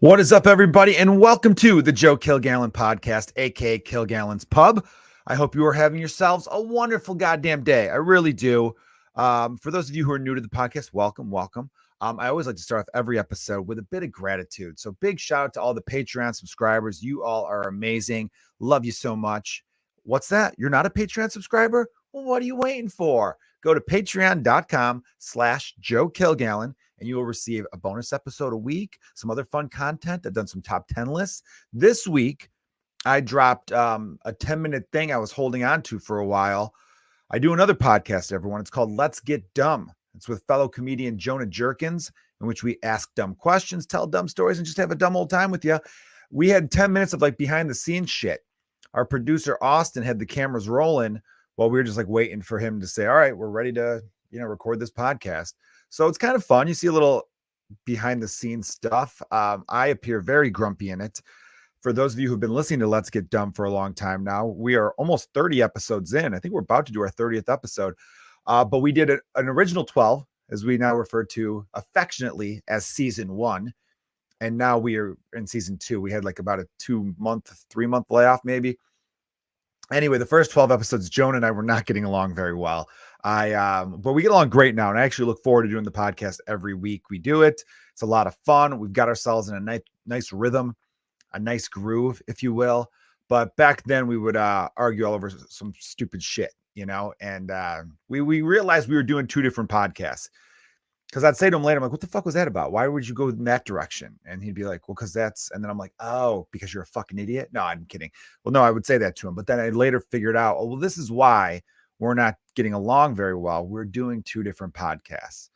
What is up, everybody, and welcome to the Joe Kilgallon podcast, aka Kilgallon's Pub. I hope you are having yourselves a wonderful goddamn day. I really do. For those of you who are new to the podcast, welcome. I always like to start off every episode with a bit of gratitude. So big shout out to all the Patreon subscribers. You all are amazing. Love you so much. What's that? You're not a Patreon subscriber? Well, what are you waiting for? Go to patreon.com/Joe Kilgallon and you will receive a bonus episode a week, some other fun content. I've done some top 10 lists. This week, I dropped a 10-minute thing I was holding on to for a while. I do another podcast, everyone. It's called Let's Get Dumb. It's with fellow comedian Jonah Jerkins, in which we ask dumb questions, tell dumb stories, and just have a dumb old time with you. We had 10 minutes of like behind the scenes shit. Our producer, Austin, had the cameras rolling while we were just like waiting for him to say, all right, we're ready to, record this podcast. So it's kind of fun. You see a little behind the scenes stuff. I appear very grumpy in it. For those of you who've been listening to Let's Get Dumb for a long time now, we are almost 30 episodes in. I think we're about to do our 30th episode. But we did an original 12, as we now refer to affectionately as season 1. And now we are in season 2. We had like about a 3-month layoff maybe. Anyway, the first 12 episodes, Joan and I were not getting along very well. But we get along great now. And I actually look forward to doing the podcast every week. We do it. It's a lot of fun. We've got ourselves in a nice rhythm, a nice groove, if you will. But back then we would argue all over some stupid shit, and we realized we were doing 2 different podcasts. Because I'd say to him later, I'm like, what the fuck was that about? Why would you go in that direction? And he'd be like, well, because that's, and then I'm like, oh, because you're a fucking idiot? No, I'm kidding. Well, no, I would say that to him. But then I later figured out, oh, well, this is why we're not getting along very well. We're doing 2 different podcasts.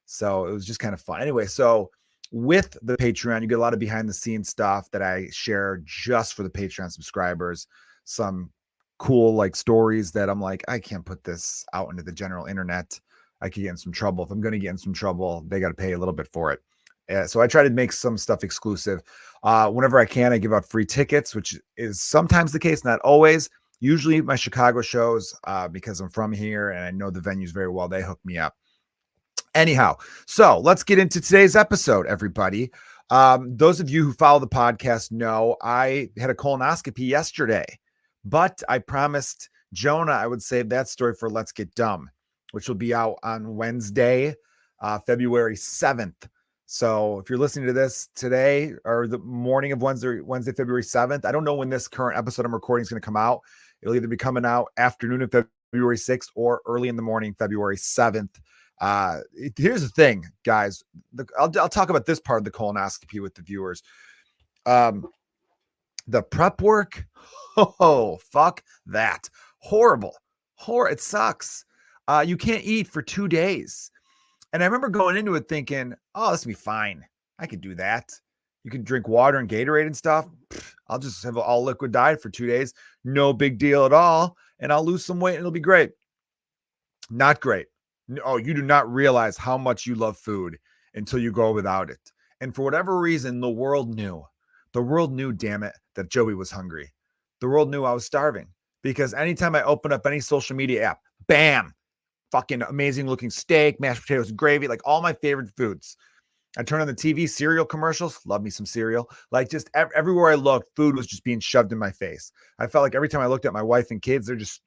So it was just kind of fun. Anyway, so with the Patreon, you get a lot of behind the scenes stuff that I share just for the Patreon subscribers. Some cool like stories that I'm like, I can't put this out into the general internet. I could get in some trouble. If I'm going to get in some trouble, they got to pay a little bit for it. So I try to make some stuff exclusive. Whenever I can, I give out free tickets, which is sometimes the case, not always. Usually my Chicago shows, because I'm from here and I know the venues very well, they hook me up. Anyhow, so let's get into today's episode, everybody. Those of you who follow the podcast know I had a colonoscopy yesterday, but I promised Jonah I would save that story for Let's Get Dumb, which will be out on Wednesday, February 7th. So if you're listening to this today or the morning of Wednesday, February 7th, I don't know when this current episode I'm recording is going to come out. It'll either be coming out afternoon of February 6th or early in the morning, February 7th. Here's the thing, guys. I'll talk about this part of the colonoscopy with the viewers. The prep work, oh, fuck that. Horrible. It sucks. You can't eat for 2 days. And I remember going into it thinking, oh, this will be fine. I could do that. You can drink water and Gatorade and stuff. I'll just have an all liquid diet for 2 days. No big deal at all. And I'll lose some weight and it'll be great. Not great. No, you do not realize how much you love food until you go without it. And for whatever reason, the world knew. The world knew, damn it, that Joey was hungry. The world knew I was starving. Because anytime I open up any social media app, bam, fucking amazing looking steak, mashed potatoes, gravy, like all my favorite foods. I turn on the TV, cereal commercials, love me some cereal. Like just everywhere I looked, food was just being shoved in my face. I felt like every time I looked at my wife and kids, they're just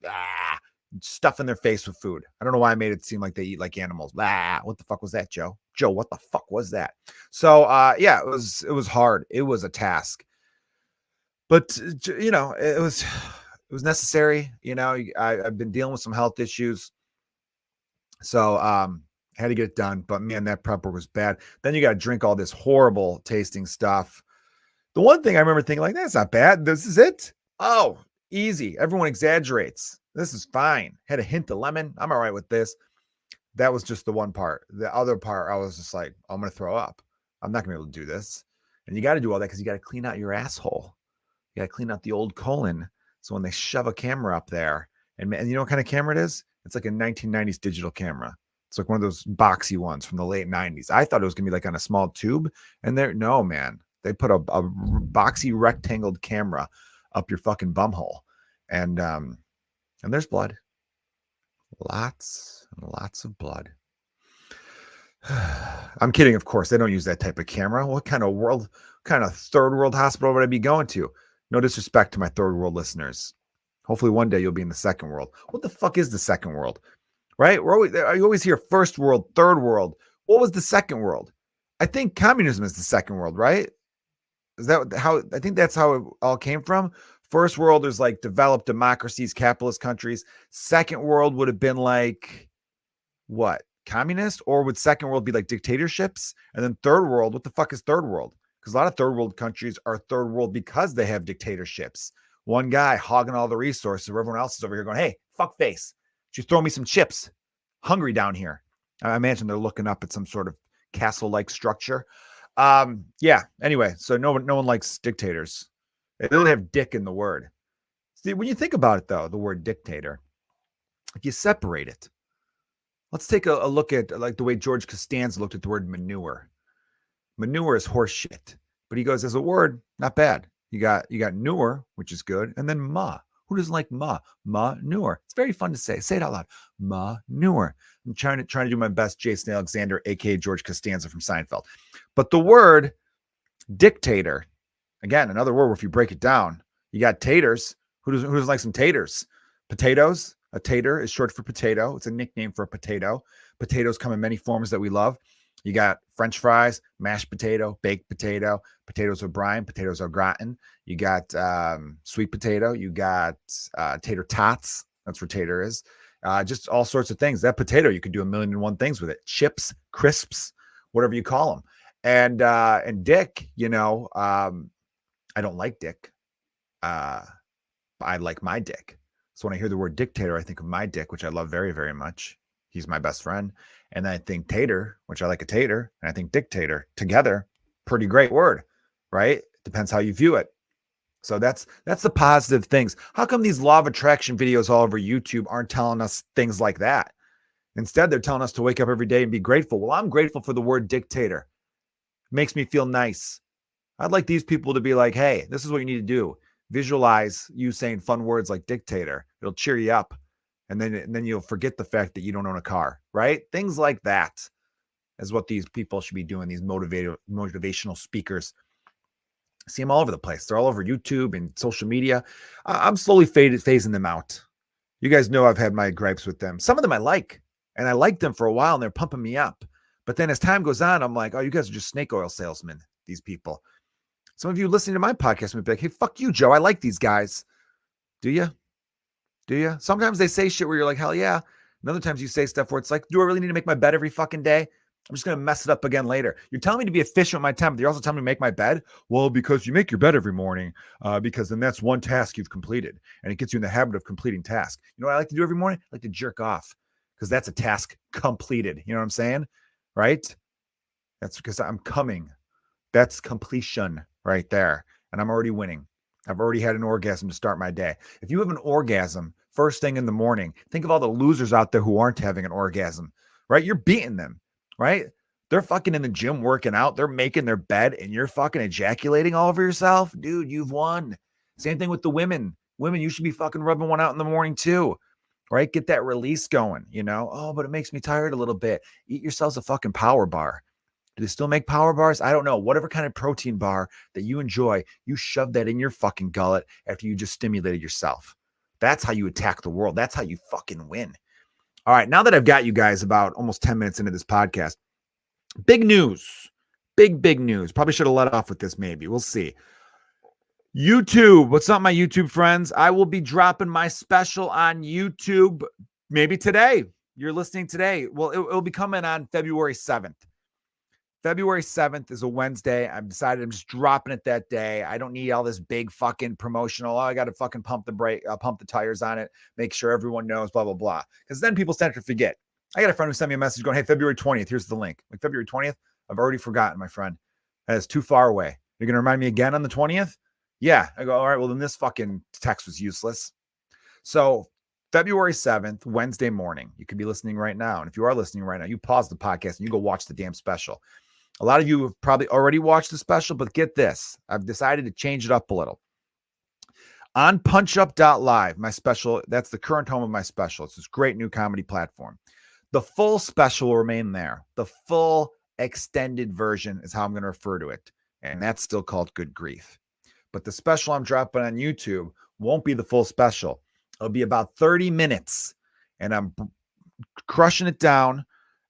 stuffing their face with food. I don't know why I made it seem like they eat like animals. What the fuck was that, Joe? Joe, what the fuck was that? So yeah, it was hard. It was a task. But it was necessary. I've been dealing with some health issues. So I had to get it done, but man, that prep work was bad. Then you got to drink all this horrible tasting stuff. The one thing I remember thinking like, that's not bad. This is it. Oh, easy. Everyone exaggerates. This is fine. Had a hint of lemon. I'm all right with this. That was just the one part. The other part, I was just like, I'm going to throw up. I'm not going to be able to do this. And you got to do all that because you got to clean out your asshole. You got to clean out the old colon. So when they shove a camera up there, and you know what kind of camera it is? It's like a 1990s digital camera. It's like one of those boxy ones from the late 90s. I thought it was going to be like on a small tube. And no, man. They put a boxy rectangled camera up your fucking bumhole. And there's blood. Lots and lots of blood. I'm kidding, of course. They don't use that type of camera. What kind of third world hospital would I be going to? No disrespect to my third world listeners. Hopefully one day you'll be in the second world. What the fuck is the second world? Right? You always hear first world, third world. What was the second world? I think communism is the second world, right? Is that how? I think that's how it all came from. First world is like developed democracies, capitalist countries. Second world would have been like what? Communist? Or would second world be like dictatorships? And then third world, what the fuck is third world? Because a lot of third world countries are third world because they have dictatorships. One guy hogging all the resources, where everyone else is over here going, hey, fuck face. Just throw me some chips. Hungry down here. I imagine they're looking up at some sort of castle-like structure. Yeah. Anyway, so no one likes dictators. They don't have dick in the word. See, when you think about it, though, the word dictator, if you separate it, let's take a look at like the way George Costanza looked at the word manure. Manure is horse shit, but he goes as a word, not bad. You got newer, which is good, and then ma. Who doesn't like ma? Manure. It's very fun to say. Say it out loud. Manure. I'm trying to do my best, Jason Alexander, aka George Costanza from Seinfeld. But the word dictator, again, another word where if you break it down, you got taters. Who doesn't like some taters? Potatoes. A tater is short for potato. It's a nickname for a potato. Potatoes come in many forms that we love. You got French fries, mashed potato, baked potato, potatoes au brine, potatoes au gratin. You got sweet potato. You got tater tots. That's what tater is. Just all sorts of things. That potato, you could do 1,000,001 things with it. Chips, crisps, whatever you call them. And dick, I don't like dick. I like my dick. So when I hear the word dictator, I think of my dick, which I love very, very much. He's my best friend. And then I think tater, which I like a tater. And I think dictator together, pretty great word, right? Depends how you view it. So that's the positive things. How come these law of attraction videos all over YouTube aren't telling us things like that? Instead, they're telling us to wake up every day and be grateful. Well, I'm grateful for the word dictator. It makes me feel nice. I'd like these people to be like, hey, this is what you need to do. Visualize you saying fun words like dictator. It'll cheer you up. And then you'll forget the fact that you don't own a car, right? Things like that is what these people should be doing, these motivational speakers. I see them all over the place. They're all over YouTube and social media. I'm slowly phasing them out. You guys know I've had my gripes with them. Some of them I like, and I liked them for a while, and they're pumping me up. But then as time goes on, I'm like, oh, you guys are just snake oil salesmen, these people. Some of you listening to my podcast may be like, hey, fuck you, Joe. I like these guys. Do you? Do you? Sometimes they say shit where you're like, hell yeah. And other times you say stuff where it's like, do I really need to make my bed every fucking day? I'm just going to mess it up again later. You're telling me to be efficient with my time, but you're also telling me to make my bed? Well, because you make your bed every morning, because then that's one task you've completed, and it gets you in the habit of completing tasks. You know what I like to do every morning? I like to jerk off, because that's a task completed. You know what I'm saying? Right? That's because I'm coming. That's completion right there. And I'm already winning. I've already had an orgasm to start my day. If you have an orgasm first thing in the morning, think of all the losers out there who aren't having an orgasm, right? You're beating them, right? They're fucking in the gym working out. They're making their bed and you're fucking ejaculating all over yourself. Dude, you've won. Same thing with the women. Women, you should be fucking rubbing one out in the morning too, right? Get that release going, Oh, but it makes me tired a little bit. Eat yourselves a fucking power bar. Do they still make power bars? I don't know. Whatever kind of protein bar that you enjoy, you shove that in your fucking gullet after you just stimulated yourself. That's how you attack the world. That's how you fucking win. All right. Now that I've got you guys about almost 10 minutes into this podcast, big news. Big news. Probably should have let off with this maybe. We'll see. YouTube. What's up, my YouTube friends? I will be dropping my special on YouTube maybe today. You're listening today. Well, it'll be coming on February 7th. February 7th is a Wednesday. I've decided I'm just dropping it that day. I don't need all this big fucking promotional. I got to fucking pump the tires on it, make sure everyone knows, blah, blah, blah. Because then people start to forget. I got a friend who sent me a message going, hey, February 20th, here's the link. Like February 20th, I've already forgotten, my friend. That is too far away. You're going to remind me again on the 20th? Yeah. I go, all right, well, then this fucking text was useless. So February 7th, Wednesday morning, you could be listening right now. And if you are listening right now, you pause the podcast and you go watch the damn special. A lot of you have probably already watched the special, but get this. I've decided to change it up a little. On punchup.live, my special, that's the current home of my special. It's this great new comedy platform. The full special will remain there. The full extended version is how I'm going to refer to it. And that's still called Good Grief. But the special I'm dropping on YouTube won't be the full special. It'll be about 30 minutes. And I'm crushing it down.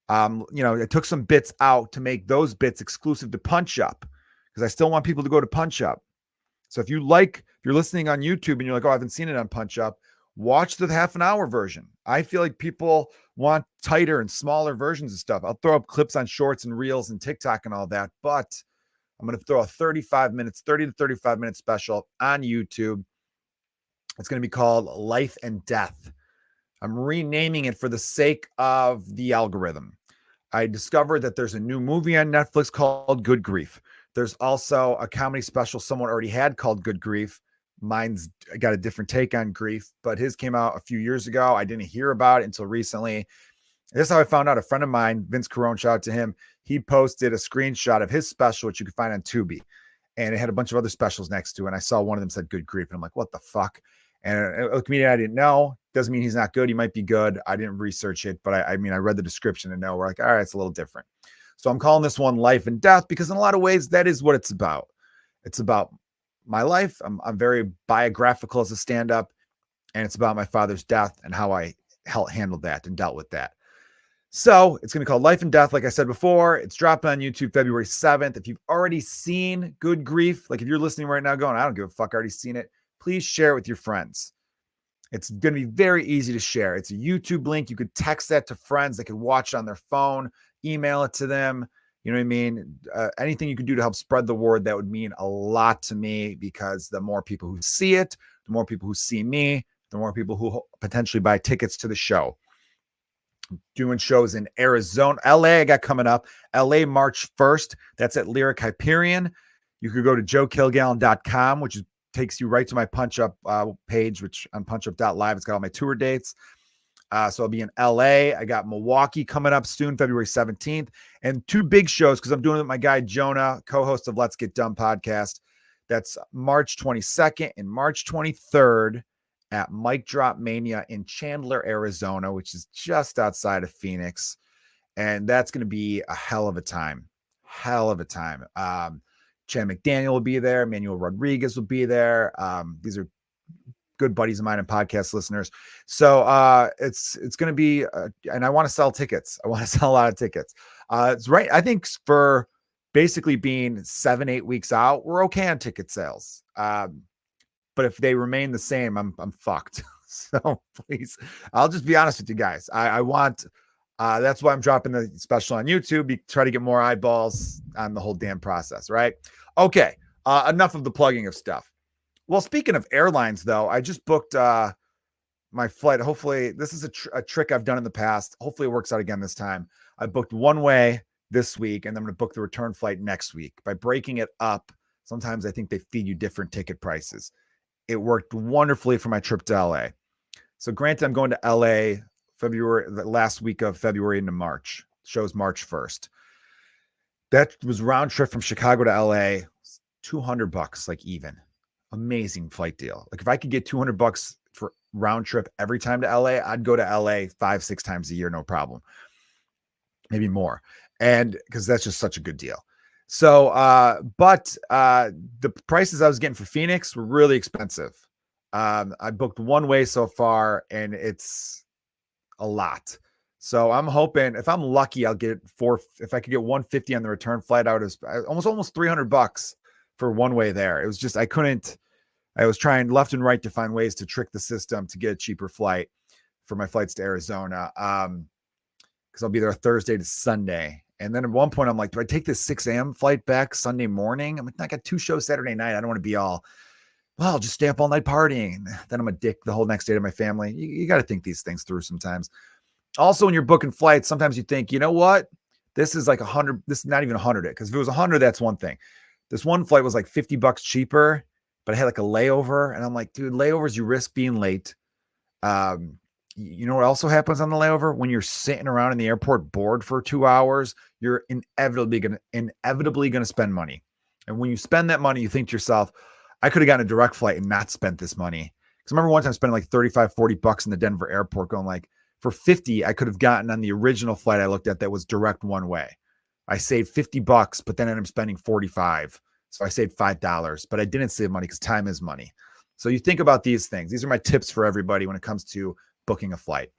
I took some bits out to make those bits exclusive to Punch Up because I still want people to go to Punch Up. So if you're listening on YouTube and you're like, oh, I haven't seen it on Punch Up, watch the half an hour version. I feel like people want tighter and smaller versions of stuff. I'll throw up clips on shorts and reels and TikTok and all that, but I'm going to throw a 30 to 35 minute special on YouTube. It's going to be called Life and Death. I'm renaming it for the sake of the algorithm. I discovered that there's a new movie on Netflix called Good Grief. There's also a comedy special someone already had called Good Grief. Mine's got a different take on grief, but his came out a few years ago. I didn't hear about it until recently. This is how I found out. A friend of mine, Vince Carone, shout out to him. He posted a screenshot of his special, which you can find on Tubi. And it had a bunch of other specials next to it. And I saw one of them said Good Grief. And I'm like, what the fuck? And a comedian I didn't know. Doesn't mean he's not good. He might be good. I didn't research it, but I read the description and know we're like, all right, it's a little different. So I'm calling this one Life and Death because in a lot of ways, that is what it's about. It's about my life. I'm very biographical as a stand-up, and it's about my father's death and how I handled that and dealt with that. So it's going to be called Life and Death. Like I said before, it's dropping on YouTube February 7th. If you've already seen Good Grief, like if you're listening right now going, I don't give a fuck, I already seen it, please share it with your friends. It's going to be very easy to share. It's a YouTube link. You could text that to friends. They could watch it on their phone, email it to them. You know what I mean? Anything you could do to help spread the word, that would mean a lot to me, because the more people who see it, the more people who see me, the more people who potentially buy tickets to the show. Doing shows in Arizona, LA, I got coming up. LA, March 1st. That's at Lyric Hyperion. You could go to joekilgallon.com, which takes you right to my Punch Up page, which on punchup.live, it's got all my tour dates. So I'll be in LA. I got Milwaukee coming up soon, February 17th, and 2 big shows because I'm doing it with my guy Jonah, co-host of Let's Get Dumb podcast. That's March 22nd and March 23rd at Mic Drop Mania in Chandler, Arizona, which is just outside of Phoenix. And that's going to be a hell of a time. Chad McDaniel will be there. Manuel Rodriguez will be there. These are good buddies of mine and podcast listeners. So it's going to be, and I want to sell tickets. I want to sell a lot of tickets. It's right. I think for basically being 7-8 weeks out, we're okay on ticket sales. But if they remain the same, I'm fucked. So please, I'll just be honest with you guys. I want, that's why I'm dropping the special on YouTube. Try to get more eyeballs on the whole damn process. Right. Okay. Enough of the plugging of stuff. Well, speaking of airlines, though, I just booked my flight. Hopefully, this is a trick I've done in the past. Hopefully, it works out again this time. I booked one way this week, and I'm going to book the return flight next week. By breaking it up, sometimes I think they feed you different ticket prices. It worked wonderfully for my trip to LA. So granted, I'm going to LA the last week of February into March. Show's March 1st. That was round trip from Chicago to LA, $200, like even. Amazing flight deal. Like if I could get $200 for round trip every time to LA, I'd go to LA 5-6 times a year, no problem. Maybe more. And because that's just such a good deal. So, but the prices I was getting for Phoenix were really expensive. I booked one way so far, and it's a lot. So I'm hoping if I'm lucky, I'll get if I could get $150 on the return flight, I would have almost $300 for one way there. It was just, I was trying left and right to find ways to trick the system to get a cheaper flight for my flights to Arizona. Because I'll be there Thursday to Sunday. And then at one point I'm like, do I take this 6 a.m. flight back Sunday morning? I'm like, I got 2 shows Saturday night. I don't want to be all, well, I'll just stay up all night partying. Then I'm a dick the whole next day to my family. You got to think these things through sometimes. Also, when you're booking flights, sometimes you think, you know what? This is like 100. This is not even 100. Because if it was 100, that's one thing. This one flight was like $50 cheaper, but I had like a layover. And I'm like, dude, layovers, you risk being late. You know what also happens on the layover? When you're sitting around in the airport bored for 2 hours, you're inevitably going to spend money. And when you spend that money, you think to yourself, I could have gotten a direct flight and not spent this money. Because I remember one time spending like $35-40 in the Denver airport going like, For 50, I could have gotten on the original flight I looked at that was direct one way. I saved $50, but then I'm spending 45. So I saved $5, but I didn't save money because time is money. So you think about these things. These are my tips for everybody when it comes to booking a flight.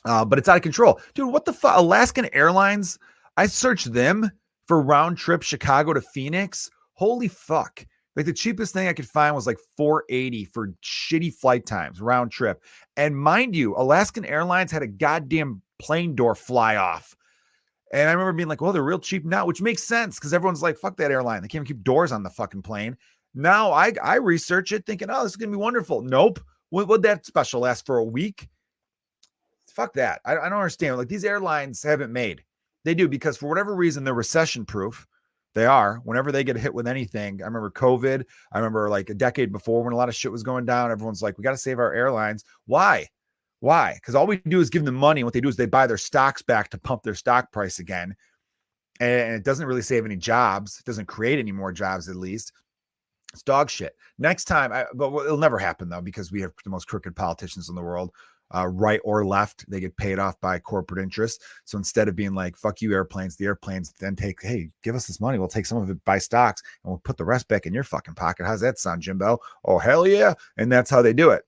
But it's out of control. Dude, what the fuck? Alaskan Airlines, I searched them for round trip Chicago to Phoenix. Holy fuck. Like the cheapest thing I could find was like $480 for shitty flight times, round trip. And mind you, Alaskan Airlines had a goddamn plane door fly off. And I remember being like, well, they're real cheap now, which makes sense because everyone's like, fuck that airline. They can't even keep doors on the fucking plane. Now I research it thinking, oh, this is going to be wonderful. Nope. Would that special last for a week? Fuck that. I don't understand. Like these airlines haven't made. They do because for whatever reason, they're recession proof. They are. Whenever they get hit with anything, I remember COVID. I remember like a decade before when a lot of shit was going down. Everyone's like, we got to save our airlines. Why? Because all we do is give them money. And what they do is they buy their stocks back to pump their stock price again. And it doesn't really save any jobs. It doesn't create any more jobs, at least. It's dog shit. Next time, but it'll never happen though, because we have the most crooked politicians in the world. Right or left, they get paid off by corporate interests. So instead of being like, fuck you airplanes, the airplanes then take, hey, give us this money. We'll take some of it, buy stocks, and we'll put the rest back in your fucking pocket. How's that sound, Jimbo? Oh, hell yeah. And that's how they do it.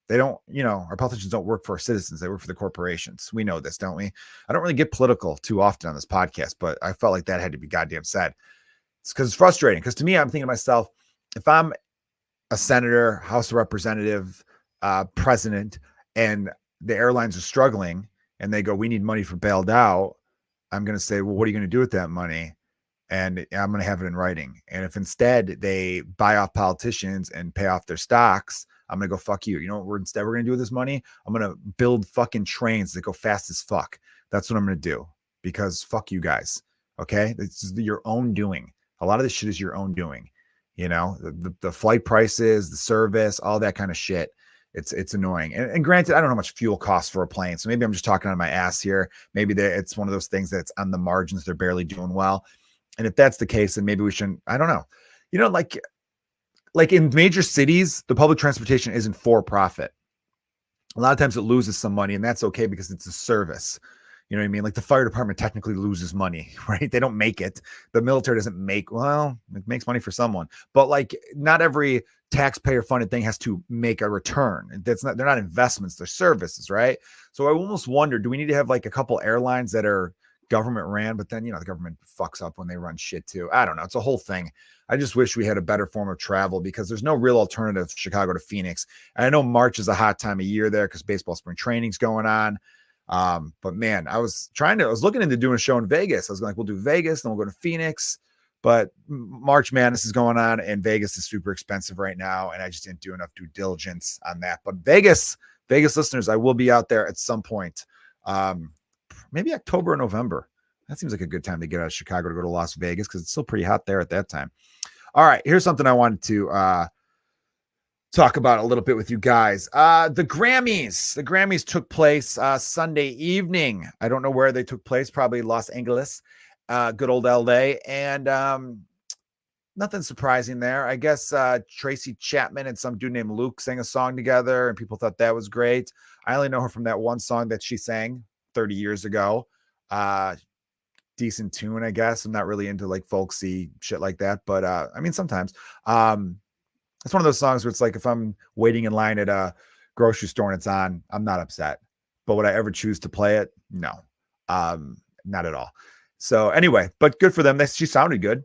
They don't, our politicians don't work for our citizens. They work for the corporations. We know this, don't we? I don't really get political too often on this podcast, but I felt like that had to be goddamn said. It's because it's frustrating. Because to me, I'm thinking to myself, if I'm a senator, House of Representative, president, and the airlines are struggling and they go, we need money for bailed out, I'm going to say, well, what are you going to do with that money? And I'm going to have it in writing. And if instead they buy off politicians and pay off their stocks, I'm going to go, fuck you. You know what we're going to do with this money? I'm going to build fucking trains that go fast as fuck. That's what I'm going to do because fuck you guys. Okay. It's your own doing. A lot of this shit is your own doing, the flight prices, the service, all that kind of shit. It's annoying. And granted, I don't know how much fuel costs for a plane. So maybe I'm just talking on my ass here. Maybe it's one of those things that's on the margins. They're barely doing well. And if that's the case, then maybe we shouldn't, I don't know. Like in major cities, the public transportation isn't for profit. A lot of times it loses some money, and that's okay because it's a service. You know what I mean? Like the fire department technically loses money, right? They don't make it. The military doesn't make, well, it makes money for someone, but like not every taxpayer funded thing has to make a return. They're not investments, they're services, right? So I almost wonder, do we need to have like a couple airlines that are government ran, but then, the government fucks up when they run shit too. I don't know. It's a whole thing. I just wish we had a better form of travel because there's no real alternative Chicago to Phoenix. And I know March is a hot time of year there because baseball spring training's going on. But man, I was looking into doing a show in Vegas. I was like, we'll do Vegas, then we'll go to Phoenix. But March Madness is going on and Vegas is super expensive right now. And I just didn't do enough due diligence on that. But Vegas listeners, I will be out there at some point. Maybe October or November. That seems like a good time to get out of Chicago to go to Las Vegas because it's still pretty hot there at that time. All right, here's something I wanted to talk about a little bit with you guys. The Grammys took place Sunday evening. I don't know where they took place, probably Los Angeles, good old LA. And nothing surprising there. I guess Tracy Chapman and some dude named Luke sang a song together and people thought that was great. I only know her from that one song that she sang 30 years ago. Decent tune, I guess. I'm not really into like folksy shit like that, but I mean, sometimes it's one of those songs where it's like if I'm waiting in line at a grocery store and it's on, I'm not upset. But would I ever choose to play it? No, not at all. So anyway, but good for them. She sounded good.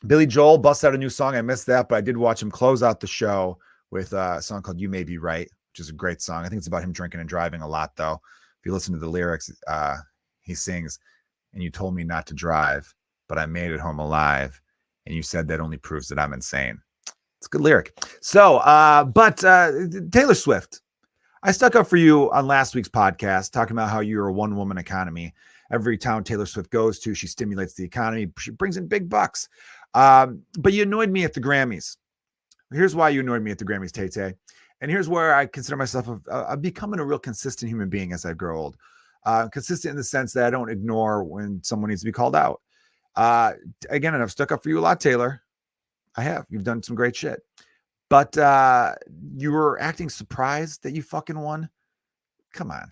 Billy Joel busts out a new song. I missed that, but I did watch him close out the show with a song called You May Be Right, which is a great song. I think it's about him drinking and driving a lot, though. If you listen to the lyrics, he sings, and you told me not to drive, but I made it home alive. And you said that only proves that I'm insane. It's a good lyric. So, but Taylor Swift, I stuck up for you on last week's podcast, talking about how you're a one-woman economy. Every town Taylor Swift goes to, she stimulates the economy. She brings in big bucks. But you annoyed me at the Grammys. Here's why you annoyed me at the Grammys, Tay-Tay. And here's where I consider myself becoming a real consistent human being as I grow old. Consistent in the sense that I don't ignore when someone needs to be called out. Again, and I've stuck up for you a lot, Taylor. I have. You've done some great shit. But you were acting surprised that you fucking won. Come on.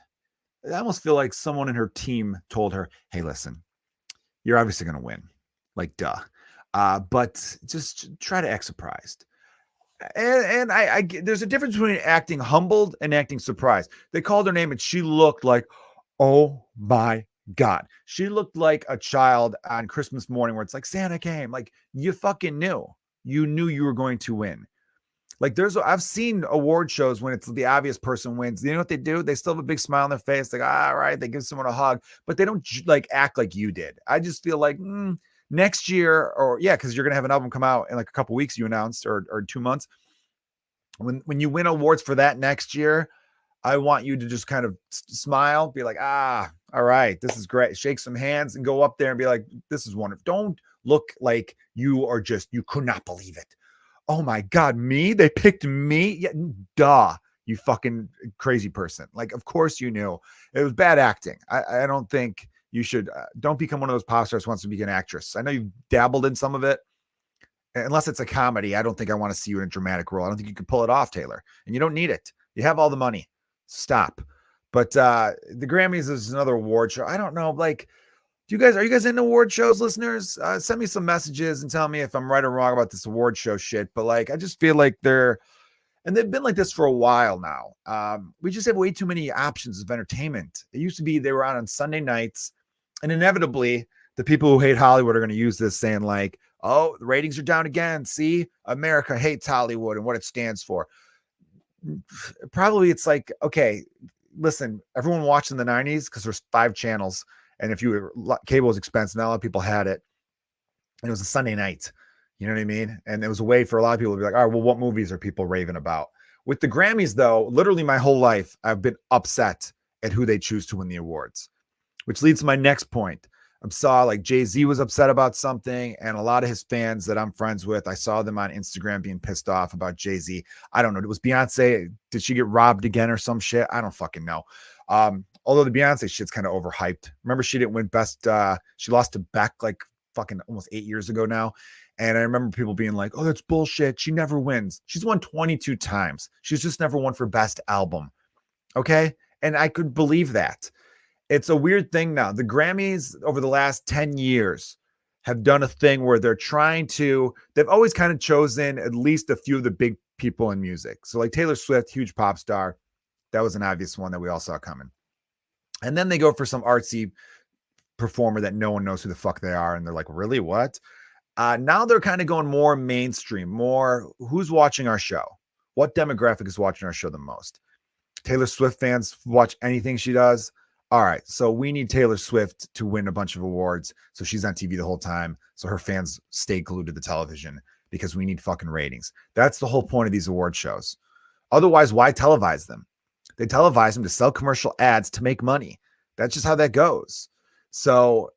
I almost feel like someone in her team told her, hey, listen, you're obviously going to win. Like, duh. But just try to act surprised. And there's a difference between acting humbled and acting surprised. They called her name and she looked like, oh my God. She looked like a child on Christmas morning where it's like Santa came. Like, you fucking knew. You knew you were going to win. Like, I've seen award shows when it's the obvious person wins. You know what they do? They still have a big smile on their face. Like, all right, they give someone a hug, but they don't like act like you did. I just feel like next year, or yeah, because you're gonna have an album come out in like a couple weeks, you announced, or 2 months. When you win awards for that next year, I want you to just kind of smile, be like, all right, this is great. Shake some hands and go up there and be like, this is wonderful. Don't look like you could not believe it. Oh my God, me? They picked me? Yeah, duh, you fucking crazy person. Like, of course you knew. It was bad acting. I don't think you should, don't become one of those pop stars who wants to be an actress. I know you've dabbled in some of it. Unless it's a comedy, I don't think I want to see you in a dramatic role. I don't think you can pull it off, Taylor. And you don't need it. You have all the money. Stop. But the Grammys is another award show. I don't know. Like, are you guys into award shows, listeners? Send me some messages and tell me if I'm right or wrong about this award show shit. But like, I just feel like they've been like this for a while now. We just have way too many options of entertainment. It used to be they were on Sunday nights, and inevitably the people who hate Hollywood are going to use this saying like, oh, the ratings are down again. See, America hates Hollywood and what it stands for. Probably it's like, okay, listen, everyone watched in the 90s because there's 5 channels. And if cable was expensive, not a lot of people had it. And it was a Sunday night. You know what I mean? And it was a way for a lot of people to be like, all right, well, what movies are people raving about? With the Grammys, though, literally my whole life, I've been upset at who they choose to win the awards, which leads to my next point. I saw like Jay-Z was upset about something, and a lot of his fans that I'm friends with, I saw them on Instagram being pissed off about Jay-Z. I don't know. It was Beyonce. Did she get robbed again or some shit? I don't fucking know. Although the Beyonce shit's kind of overhyped. Remember, she didn't win best. She lost to Beck like fucking almost 8 years ago now. And I remember people being like, oh, that's bullshit. She never wins. She's won 22 times. She's just never won for best album. Okay. And I could believe that. It's a weird thing now. The Grammys over the last 10 years have done a thing where they've always kind of chosen at least a few of the big people in music. So like Taylor Swift, huge pop star. That was an obvious one that we all saw coming. And then they go for some artsy performer that no one knows who the fuck they are. And they're like, really, what? Now they're kind of going more mainstream, more who's watching our show? What demographic is watching our show the most? Taylor Swift fans watch anything she does. All right, so we need Taylor Swift to win a bunch of awards, so she's on TV the whole time, so her fans stay glued to the television because we need fucking ratings. That's the whole point of these award shows. Otherwise, why televise them? They televise them to sell commercial ads to make money. That's just how that goes. So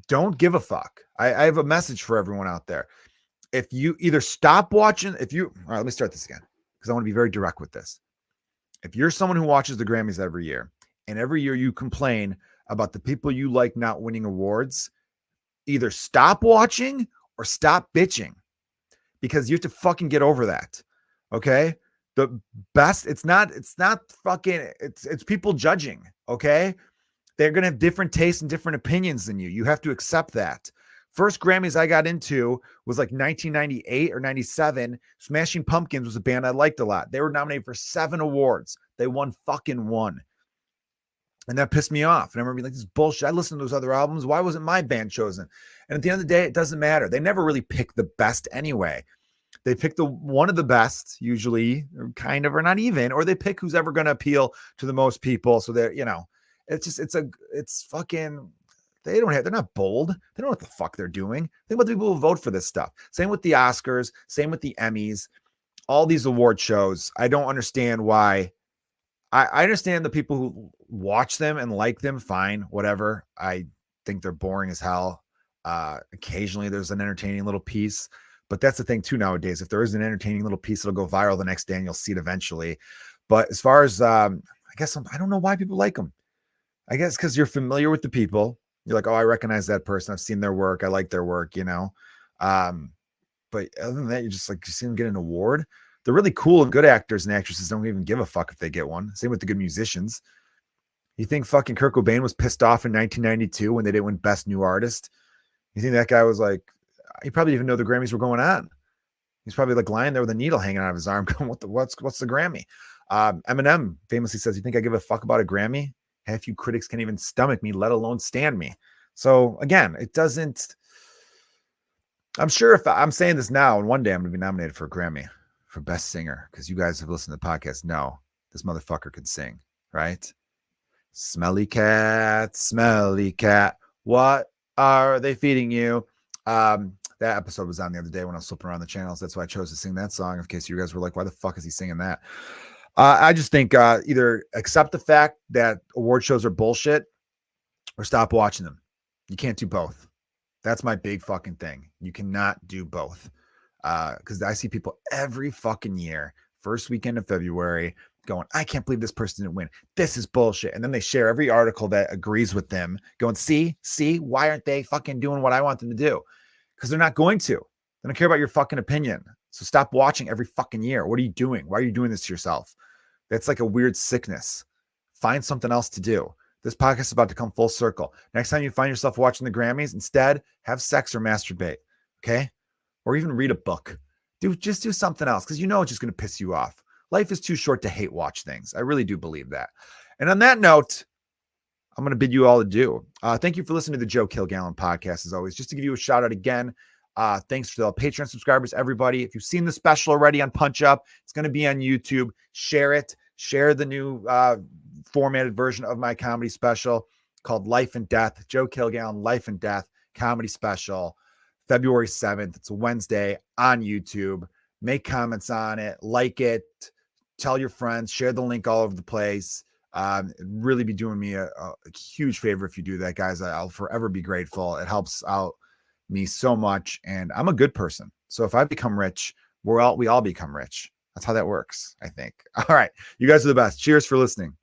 don't give a fuck. I have a message for everyone out there. If you either stop watching, all right, let me start this again because I want to be very direct with this. If you're someone who watches the Grammys every year, and every year you complain about the people you like not winning awards, either stop watching or stop bitching because you have to fucking get over that. Okay. The best, it's people judging. Okay. They're going to have different tastes and different opinions than you. You have to accept that. First Grammys I got into was like 1998 or 97. Smashing Pumpkins was a band I liked a lot. They were nominated for 7 awards. They won fucking 1. And that pissed me off. And I remember being like, this is bullshit. I listened to those other albums. Why wasn't my band chosen? And at the end of the day, it doesn't matter. They never really pick the best anyway. They pick one of the best, usually, or kind of, or not even, or they pick who's ever going to appeal to the most people. So they're, it's fucking, they're not bold. They don't know what the fuck they're doing. Think about the people who vote for this stuff. Same with the Oscars, same with the Emmys, all these award shows. I don't understand why. I understand the people who watch them and like them, fine, whatever. I think they're boring as hell. Occasionally there's an entertaining little piece, but that's the thing too nowadays. If there is an entertaining little piece, it'll go viral the next day and you'll see it eventually. But as far as, I don't know why people like them. I guess because you're familiar with the people. You're like, oh, I recognize that person. I've seen their work. I like their work, But other than that, you see them get an award. The really cool and good actors and actresses don't even give a fuck if they get one. Same with the good musicians. You think fucking Kurt Cobain was pissed off in 1992 when they didn't win Best New Artist? You think that guy was like, he probably didn't even know the Grammys were going on. He's probably like lying there with a needle hanging out of his arm going, what's the Grammy? Eminem famously says, you think I give a fuck about a Grammy? Half you critics can't even stomach me, let alone stand me. So again, it doesn't, I'm sure if I'm saying this now and one day I'm going to be nominated for a Grammy for Best Singer, because you guys have listened to the podcast. No, this motherfucker can sing, right? Smelly cat, what are they feeding you? That episode was on the other day when I was flipping around the channels. That's why I chose to sing that song, in case you guys were like, why the fuck is he singing that? I just think either accept the fact that award shows are bullshit or stop watching them. You can't do both. That's my big fucking thing. You cannot do both. Because I see people every fucking year, first weekend of February, going, I can't believe this person didn't win. This is bullshit. And then they share every article that agrees with them, going, see, why aren't they fucking doing what I want them to do? Because they're not going to. They don't care about your fucking opinion. So stop watching every fucking year. What are you doing? Why are you doing this to yourself? That's like a weird sickness. Find something else to do. This podcast is about to come full circle. Next time you find yourself watching the Grammys, instead, have sex or masturbate, okay? Or even read a book. Just do something else, because you know it's just going to piss you off. Life is too short to hate watch things. I really do believe that. And on that note, I'm going to bid you all adieu. Thank you for listening to the Joe Kilgallon podcast, as always. Just to give you a shout out again, thanks for the Patreon subscribers, everybody. If you've seen the special already on Punch Up, it's going to be on YouTube. Share it. Share the new formatted version of my comedy special called Life and Death. Joe Kilgallon, Life and Death comedy special, February 7th. It's a Wednesday on YouTube. Make comments on it. Like it. Tell your friends. Share the link all over the place. Really be doing me a huge favor if you do that, guys. I'll forever be grateful. It helps out me so much, and I'm a good person. So if I become rich, we all become rich. That's how that works, I think. All right, you guys are the best. Cheers for listening.